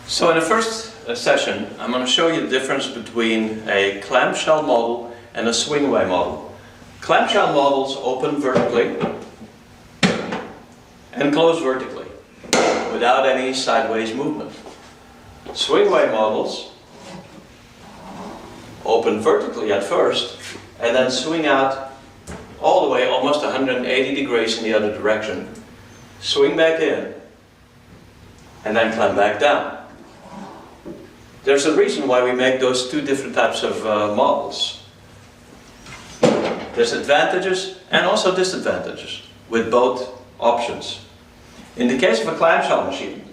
So in the first session, I'm going to show you the difference between a clamshell model and a swing away model. Clamshell models open vertically and close vertically without any sideways movement. Swing away models open vertically at first and then swing out all the way almost 180 degrees in the other direction, swing back in and then climb back down. There's a reason why we make those two different types of models. There's advantages and also disadvantages with both options. In the case of a clamshell machine,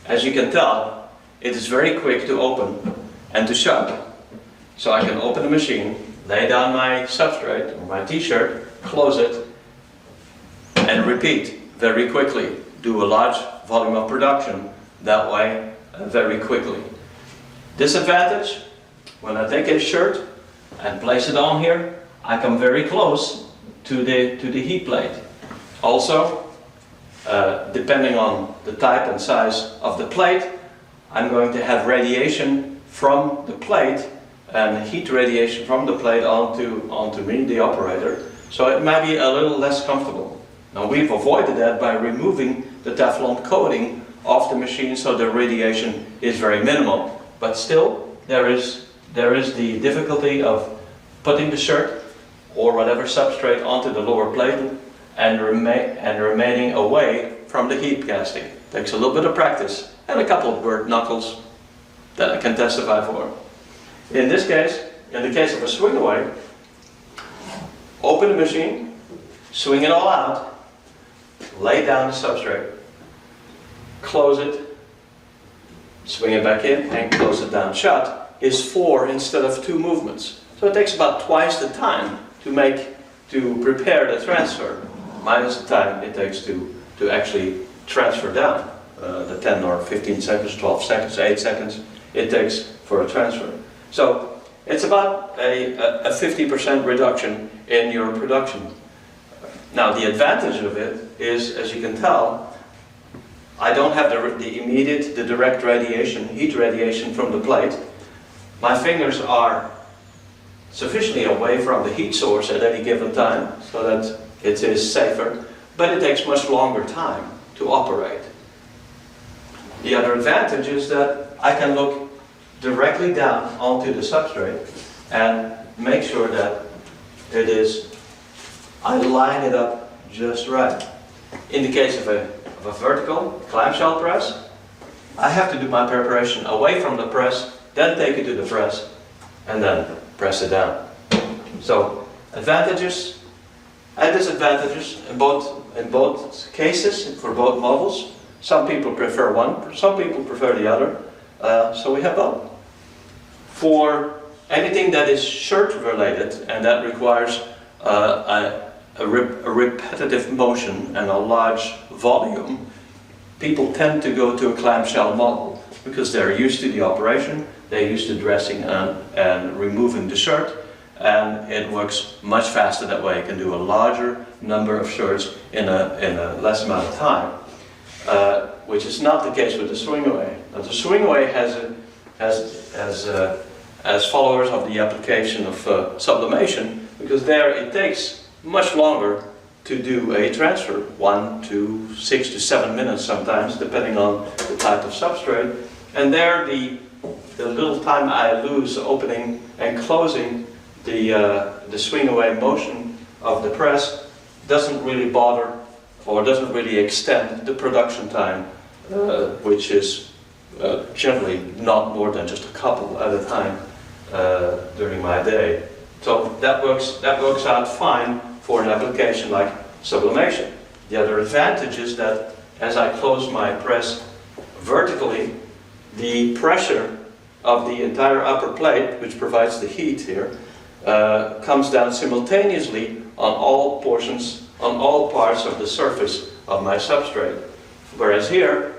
as you can tell, it is very quick to open and to shut. So I can open the machine, lay down my substrate or my t-shirt, close it, and repeat very quickly. Do a large volume of production that way very quickly. Disadvantage, when I take a shirt and place it on here, I come very close to the heat plate. Also, depending on the type and size of the plate, I'm going to have radiation from the plate and heat radiation from the plate onto me, the operator. So it might be a little less comfortable. Now we've avoided that by removing the Teflon coating off the machine so the radiation is very minimal. But still, there is the difficulty of putting the shirt or whatever substrate onto the lower plate and remaining away from the heat casting. Takes a little bit of practice and a couple of burnt knuckles that I can testify for. In this case, in the case of a swing away, open the machine, swing it all out, lay down the substrate, close it, swing it back in and close it down shut is 4 instead of 2 movements. So it takes about twice the time to prepare the transfer, minus the time it takes to actually transfer down. The 10 or 15 seconds, 12 seconds, 8 seconds it takes for a transfer. So it's about a 50% reduction in your production. Now the advantage of it is, as you can tell, I don't have the direct radiation, heat radiation from the plate. My fingers are sufficiently away from the heat source at any given time so that it is safer, but it takes much longer time to operate. The other advantage is that I can look directly down onto the substrate and make sure that I line it up just right. In the case of a vertical clamshell press, I have to do my preparation away from the press, then take it to the press, and then press it down. So advantages and disadvantages in both cases, for both models. Some people prefer one, some people prefer the other, so we have both. For anything that is shirt related and that requires a repetitive motion and a large volume, people tend to go to a clamshell model because they're used to the operation, they're used to dressing and removing the shirt, and it works much faster that way. You can do a larger number of shirts in a less amount of time, which is not the case with the swing away. Now the swing away has followers of the application of sublimation, because there it takes much longer to do a transfer, 1 to 6 to 7 minutes sometimes, depending on the type of substrate. And there the little time I lose opening and closing the swing away motion of the press doesn't really bother or doesn't really extend the production time, which is generally not more than just a couple at a time during my day. So that works out fine for an application like sublimation. The other advantage is that as I close my press vertically, the pressure of the entire upper plate, which provides the heat here, comes down simultaneously on all parts of the surface of my substrate. Whereas here,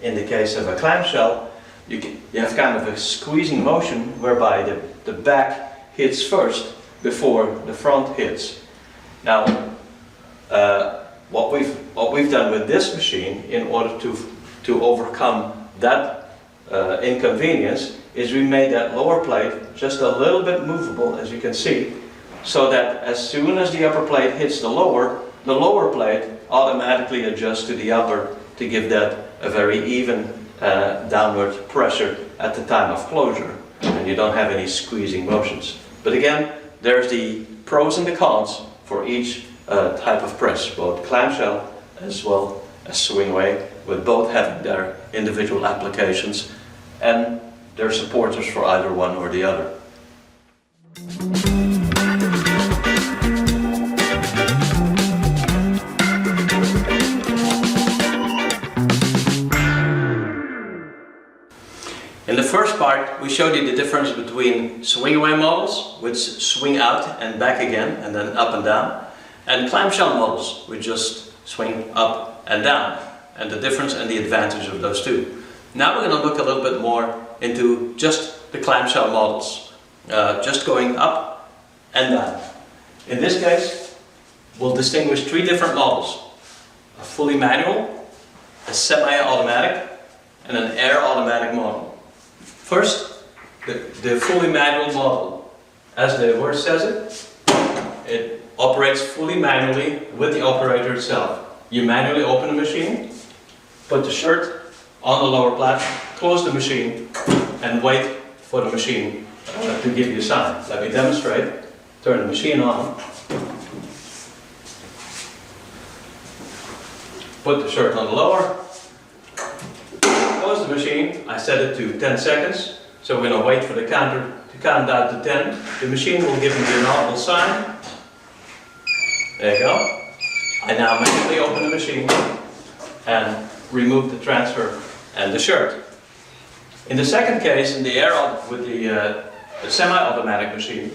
in the case of a clamshell, you have kind of a squeezing motion whereby the back hits first before the front hits. Now, what we've done with this machine in order to overcome that inconvenience is we made that lower plate just a little bit movable, as you can see, so that as soon as the upper plate hits the lower plate automatically adjusts to the upper to give that a very even downward pressure at the time of closure, and you don't have any squeezing motions. But again, there's the pros and the cons for each type of press, both clamshell as well as swing away, with both having their individual applications and their supporters for either one or the other. In the first part, we showed you the difference between swing away models, which swing out and back again, and then up and down, and clamshell models, which just swing up and down, and the difference and the advantage of those two. Now we're going to look a little bit more into just the clamshell models, just going up and down. In this case, we'll distinguish three different models: a fully manual, a semi-automatic, and an air automatic model. First, the fully manual model. As the word says it operates fully manually with the operator itself. You manually open the machine, put the shirt on the lower platform, close the machine, and wait for the machine to give you a sign. Let me demonstrate. Turn the machine on. Put the shirt on the lower. Close the machine. I set it to 10 seconds. So we're going to wait for the counter to count down to 10. The machine will give me an audible sign. There you go. I now manually open the machine and remove the transfer and the shirt. In the second case, in the with the semi-automatic machine,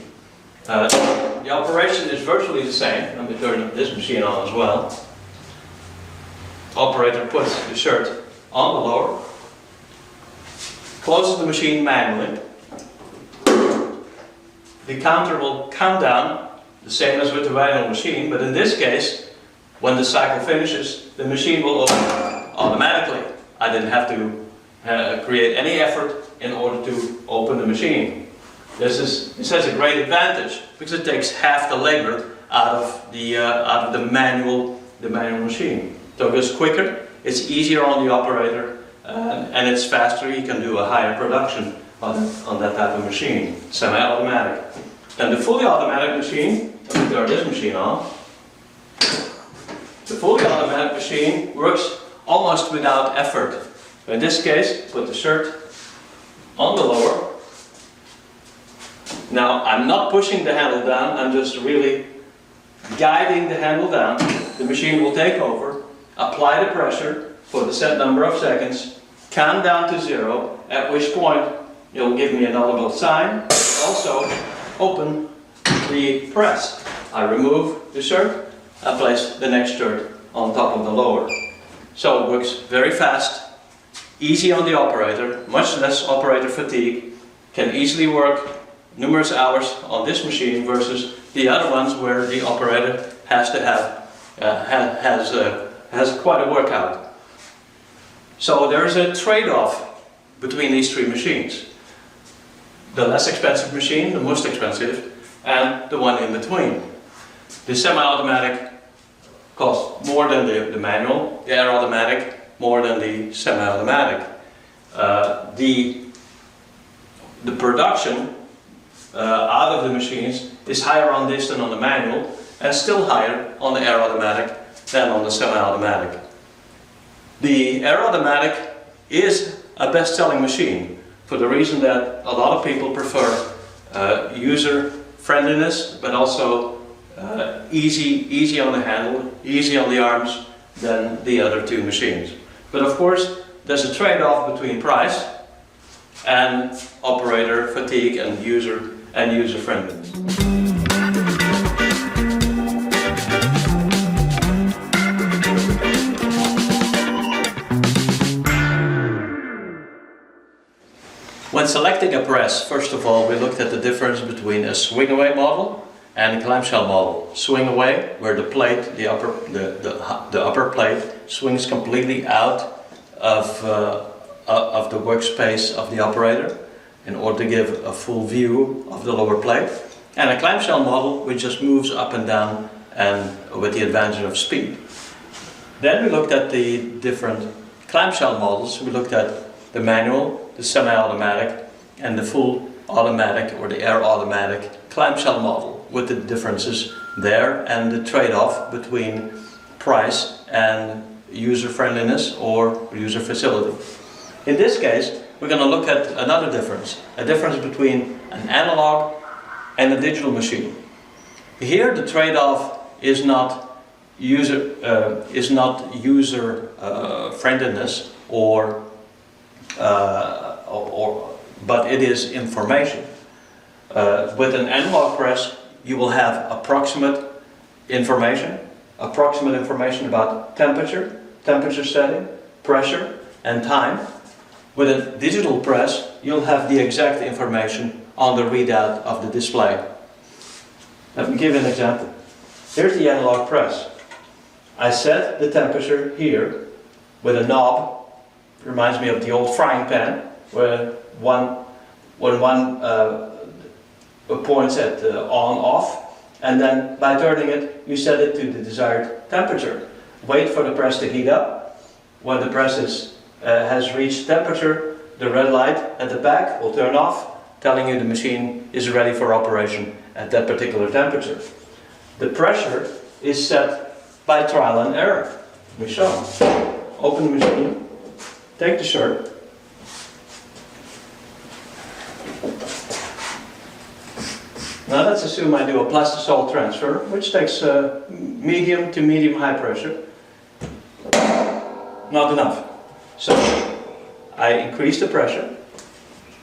the operation is virtually the same. Let me turn this machine on as well. Operator puts the shirt on the lower, closes the machine manually. The counter will count down, the same as with the manual machine, but in this case, when the cycle finishes, the machine will open automatically. I didn't have to create any effort in order to open the machine. This has a great advantage because it takes half the labor out of the manual machine. So it goes quicker, it's easier on the operator, and it's faster. You can do a higher production on that type of machine, semi-automatic. And the fully automatic machine, let me turn this machine on. The fully automatic machine works almost without effort. In this case, put the shirt on the lower. Now, I'm not pushing the handle down, I'm just really guiding the handle down. The machine will take over, apply the pressure for the set number of seconds, count down to 0, at which point it will give me an audible sign. Also, open the press. I remove the shirt, I place the next shirt on top of the lower. So it works very fast, easy on the operator, much less operator fatigue, can easily work numerous hours on this machine versus the other ones where the operator has to has quite a workout. So there's a trade-off between these three machines. The less expensive machine, the most expensive, and the one in between. The semi-automatic costs more than the manual, the air automatic more than the semi-automatic. The production out of the machines is higher on this than on the manual, and still higher on the air automatic than on the semi-automatic. The air automatic is a best-selling machine for the reason that a lot of people prefer user friendliness, but also easy on the handle, easy on the arms than the other two machines. But of course, there's a trade-off between price and operator fatigue and user friendliness. When selecting a press, first of all, we looked at the difference between a swing away model and a clamshell model. Swing away, where the plate, the upper plate, swings completely out of of the workspace of the operator in order to give a full view of the lower plate. And a clamshell model which just moves up and down and with the advantage of speed. Then we looked at the different clamshell models. We looked at the manual, the semi-automatic, and the full automatic or the air automatic clamshell model, with the differences there and the trade-off between price and user friendliness or user facility. In this case, we're going to look at another difference, a difference between an analog and a digital machine. Here the trade-off is not user friendliness but it is information. With an analog press, you will have approximate information about temperature setting, pressure, and time. With a digital press, you'll have the exact information on the readout of the display. Let me give you an example. Here's the analog press. I set the temperature here with a knob. It reminds me of the old frying pan, where when one points at on/off, and then by turning it, you set it to the desired temperature. Wait for the press to heat up. When the press has reached temperature, the red light at the back will turn off, telling you the machine is ready for operation at that particular temperature. The pressure is set by trial and error. We show. Open the machine, take the shirt, now let's assume I do a plastisol transfer, which takes medium to medium high pressure. Not enough. So I increase the pressure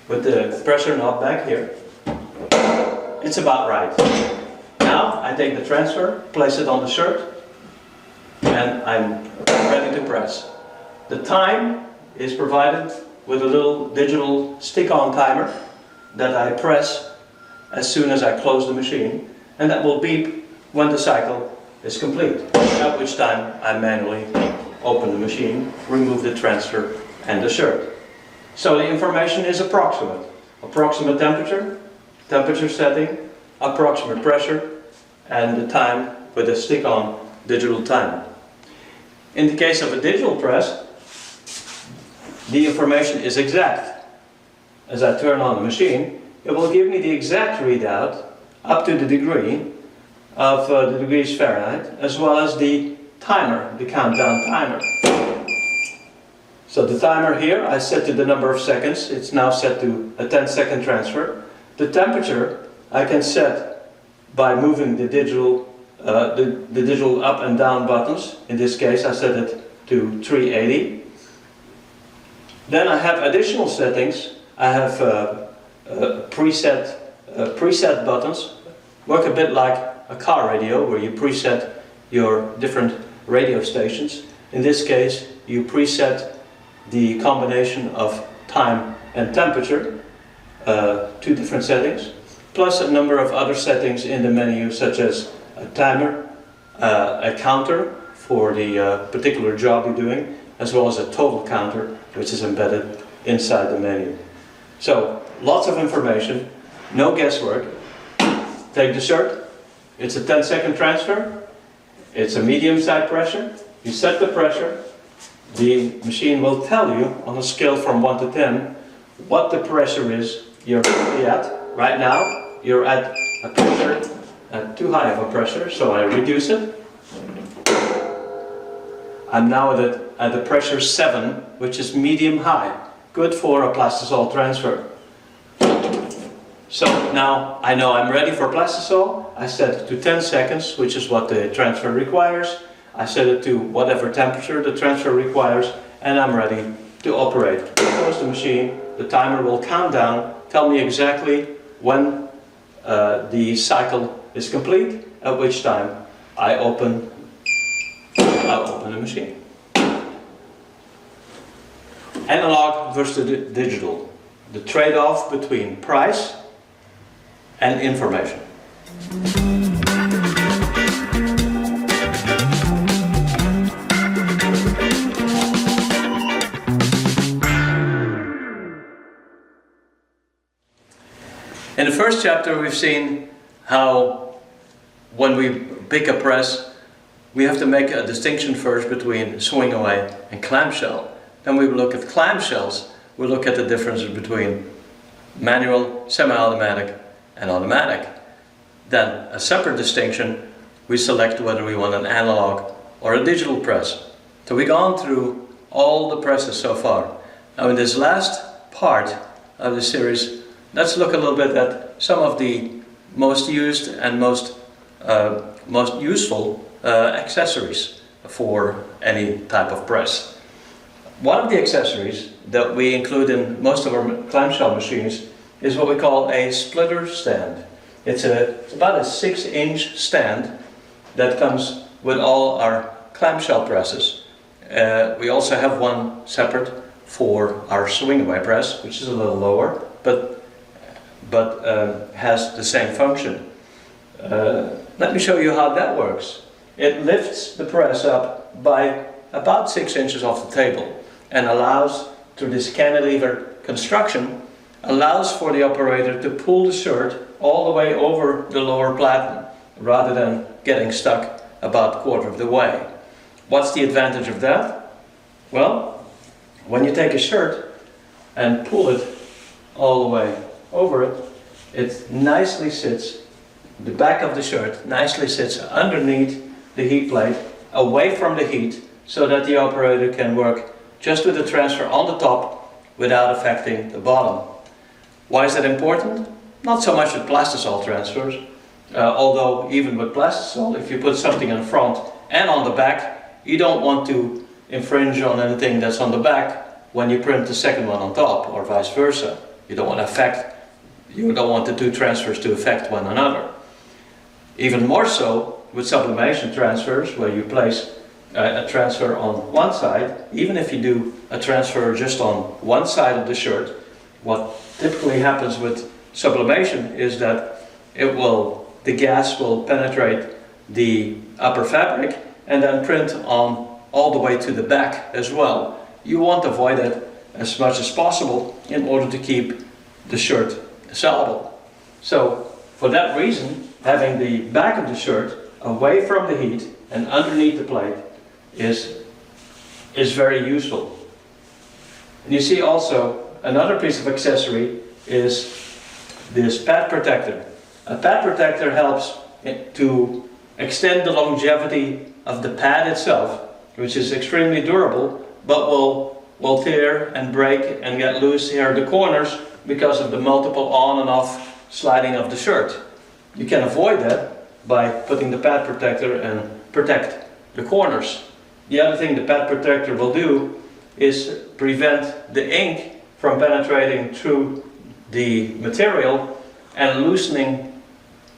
with the pressure knob back here. It's about right. Now I take the transfer, place it on the shirt, and I'm ready to press. The time is provided with a little digital stick-on timer that I press as soon as I close the machine, and that will beep when the cycle is complete, at which time I manually open the machine, remove the transfer and the shirt. So the information is approximate. Approximate temperature setting, approximate pressure, and the time with a stick-on digital timer. In the case of a digital press, the information is exact. As I turn on the machine, it will give me the exact readout up to the degree of the degrees Fahrenheit, as well as the timer, the countdown timer. So the timer here I set to the number of seconds. It's now set to a 10-second transfer. The temperature I can set by moving the digital up and down buttons. In this case I set it to 380. Then I have additional settings. I have preset buttons. Work a bit like a car radio, where you preset your different radio stations. In this case you preset the combination of time and temperature, two different settings, plus a number of other settings in the menu, such as a timer, a counter for the particular job you're doing, as well as a total counter, which is embedded inside the menu. So lots of information, no guesswork. Take the shirt, it's a 10-second transfer, it's a medium side pressure, you set the pressure, the machine will tell you on a scale from 1 to 10 what the pressure is you're currently at. Right now you're at a pressure at too high of a pressure, so I reduce it. I'm now at the pressure 7, which is medium high, good for a plastisol transfer. So now I know I'm ready for plastisol. I set it to 10 seconds, which is what the transfer requires. I set it to whatever temperature the transfer requires, and I'm ready to operate. Close the machine, the timer will count down, tell me exactly when the cycle is complete, at which time I'll open the machine. Analog versus digital. The trade-off between price and information. In the first chapter we've seen how when we pick a press we have to make a distinction first between swing away and clamshell. Then we will look at clamshells, we'll look at the differences between manual, semi-automatic and automatic. Then a separate distinction, we select whether we want an analog or a digital press. So we've gone through all the presses so far. Now in this last part of the series, let's look a little bit at some of the most used and most useful accessories for any type of press. One of the accessories that we include in most of our clamshell machines is what we call a splitter stand. It's about a 6-inch stand that comes with all our clamshell presses. We also have one separate for our swing away press, which is a little lower, but has the same function. Let me show you how that works. It lifts the press up by about 6 inches off the table and allows, through this cantilever construction, allows for the operator to pull the shirt all the way over the lower platen rather than getting stuck about a quarter of the way. What's the advantage of that? Well, when you take a shirt and pull it all the way over it, it nicely sits, the back of the shirt nicely sits underneath the heat plate, away from the heat, so that the operator can work just with the transfer on the top without affecting the bottom. Why is that important? Not so much with plastisol transfers, although even with plastisol, if you put something in front and on the back, you don't want to infringe on anything that's on the back when you print the second one on top, or vice versa. You don't want the two transfers to affect one another. Even more so with sublimation transfers, where you place a transfer on one side. Even if you do a transfer just on one side of the shirt, what typically happens with sublimation is that the gas will penetrate the upper fabric and then print on all the way to the back as well. You want to avoid that as much as possible in order to keep the shirt sellable. So for that reason, having the back of the shirt away from the heat and underneath the plate is very useful. And you see also another piece of accessory is this pad protector. A pad protector helps to extend the longevity of the pad itself, which is extremely durable, but will tear and break and get loose here at the corners because of the multiple on and off sliding of the shirt. You can avoid that by putting the pad protector and protect the corners. The other thing the pad protector will do is prevent the ink from penetrating through the material and loosening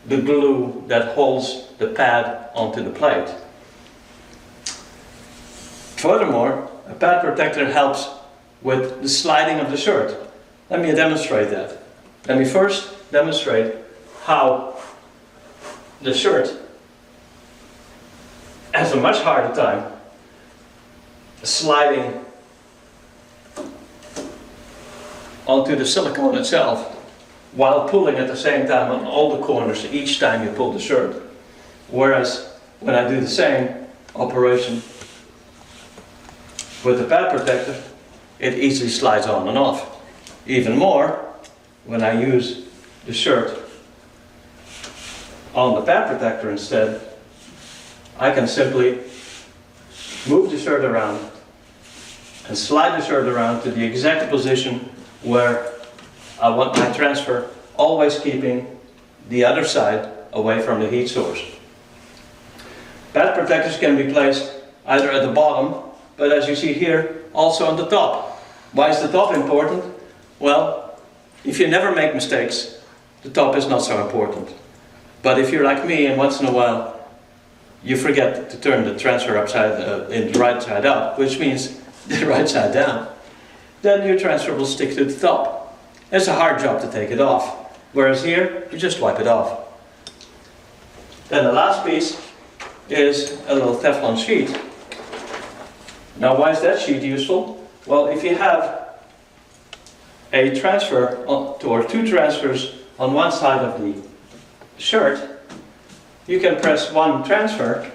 the glue that holds the pad onto the plate. Furthermore, a pad protector helps with the sliding of the shirt. Let me demonstrate that. Let me first demonstrate how the shirt has a much harder time sliding onto the silicone itself while pulling at the same time on all the corners each time you pull the shirt. Whereas when I do the same operation with the pad protector, it easily slides on and off. Even more, when I use the shirt on the pad protector instead, I can simply move the shirt around and slide the shirt around to the exact position where I want my transfer, always keeping the other side away from the heat source. Pad protectors can be placed either at the bottom, but as you see here, also on the top. Why is the top important? Well, if you never make mistakes, the top is not so important. But if you're like me and once in a while you forget to turn the transfer in the right side up, which means the right side down, then your transfer will stick to the top. It's a hard job to take it off. Whereas here, you just wipe it off. Then the last piece is a little Teflon sheet. Now why is that sheet useful? Well, if you have a transfer or two transfers on one side of the shirt, you can press one transfer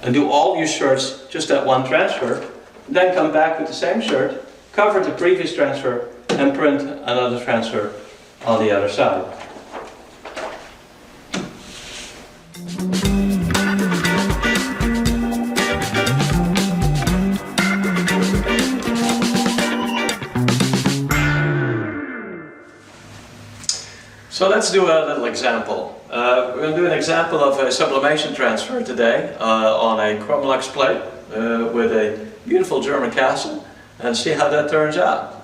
and do all your shirts just at one transfer, then come back with the same shirt, cover the previous transfer, and print another transfer on the other side. So let's do a little example. We're going to do an example of a sublimation transfer today on a Chromlux plate with a beautiful German castle, and see how that turns out.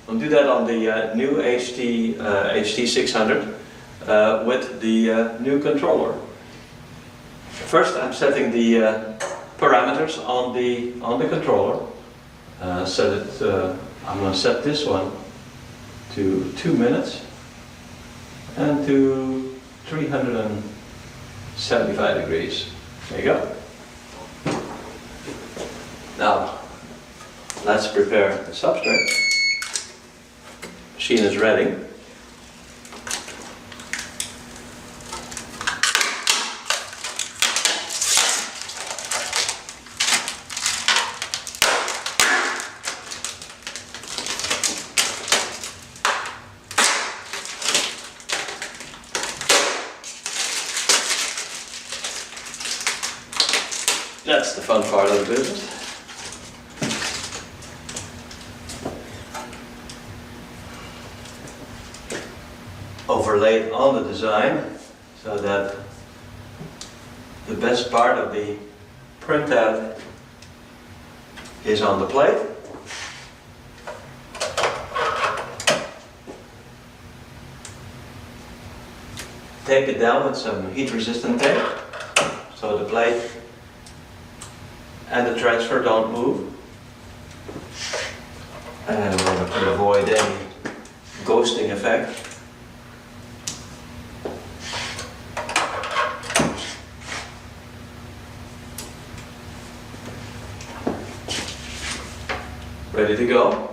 We'll do that on the new HT600 with the new controller. First, I'm setting the parameters on the controller. I'm going to set this one to 2 minutes and to 375 degrees. There you go. Now, let's prepare the substrate. Machine is ready. That's the fun part of the business. Overlaid on the design so that the best part of the printout is on the plate. Tape it down with some heat resistant tape so the plate and the transfer don't move. And we're going to avoid any ghosting effect. Ready to go.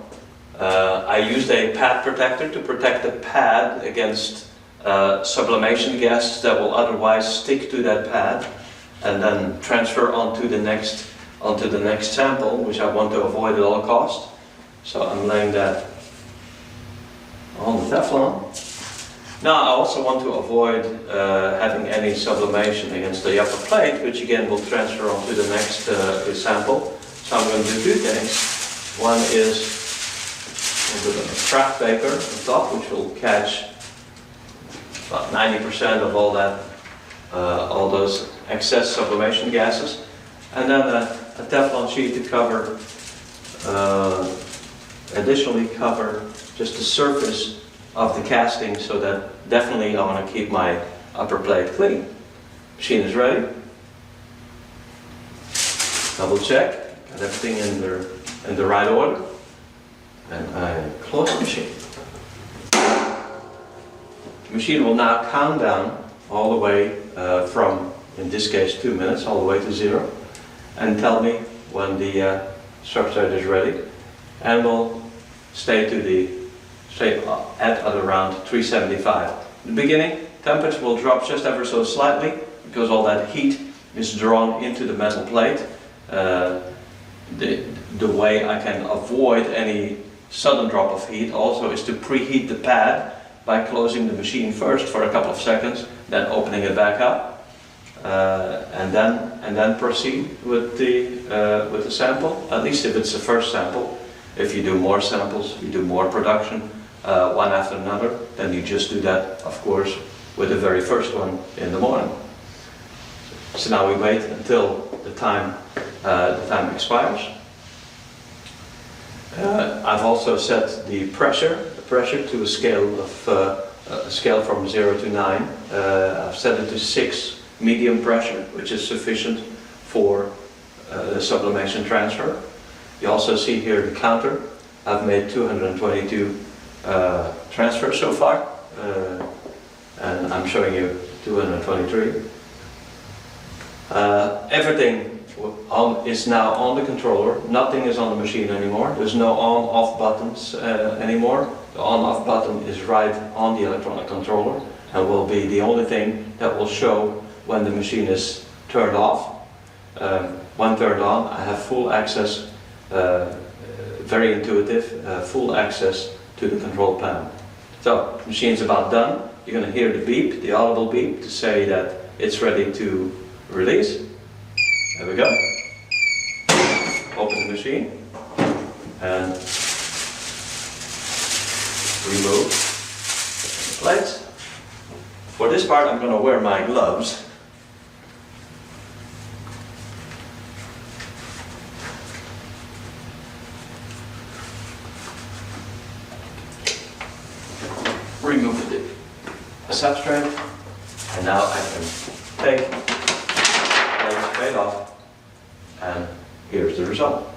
I used a pad protector to protect the pad against sublimation gases that will otherwise stick to that pad and then transfer onto the next sample, which I want to avoid at all costs. So I'm laying that on the Teflon. Now I also want to avoid having any sublimation against the upper plate, which again will transfer onto the next sample. So I'm going to do two things. One is a bit of craft paper on top, which will catch about 90% of all those excess sublimation gases, and then a Teflon sheet to cover, additionally cover just the surface of the casting, so that definitely I want to keep my upper plate clean. Machine is ready. Double check, got everything in the right order, and I close the machine. The machine will now count down all the way from, in this case, 2 minutes, all the way to 0, and tell me when the substrate is ready, and we'll stay at around 375. In the beginning, temperature will drop just ever so slightly because all that heat is drawn into the metal plate. The way I can avoid any sudden drop of heat also is to preheat the pad by closing the machine first for a couple of seconds, then opening it back up, and then proceed with the sample. At least if it's the first sample. If you do more samples, you do more production, one after another, then you just do that, of course, with the very first one in the morning. So now we wait until the time expires. I've also set the pressure to a scale from 0 to 9. I've set it to 6 medium pressure, which is sufficient for the sublimation transfer. You also see here the counter. I've made 222 transfers so far, and I'm showing you 223. Everything is now on the controller. Nothing is on the machine anymore. There's no on-off buttons anymore. The on-off button is right on the electronic controller and will be the only thing that will show when the machine is turned off. When turned on, I have full access, very intuitive, full access to the control panel. So, the machine's about done. You're going to hear the beep, the audible beep, to say that it's ready to release. There we go. Open the machine and remove the plates. For this part, I'm going to wear my gloves. Remove the substrate, and now I can take the plate off, and here's the result.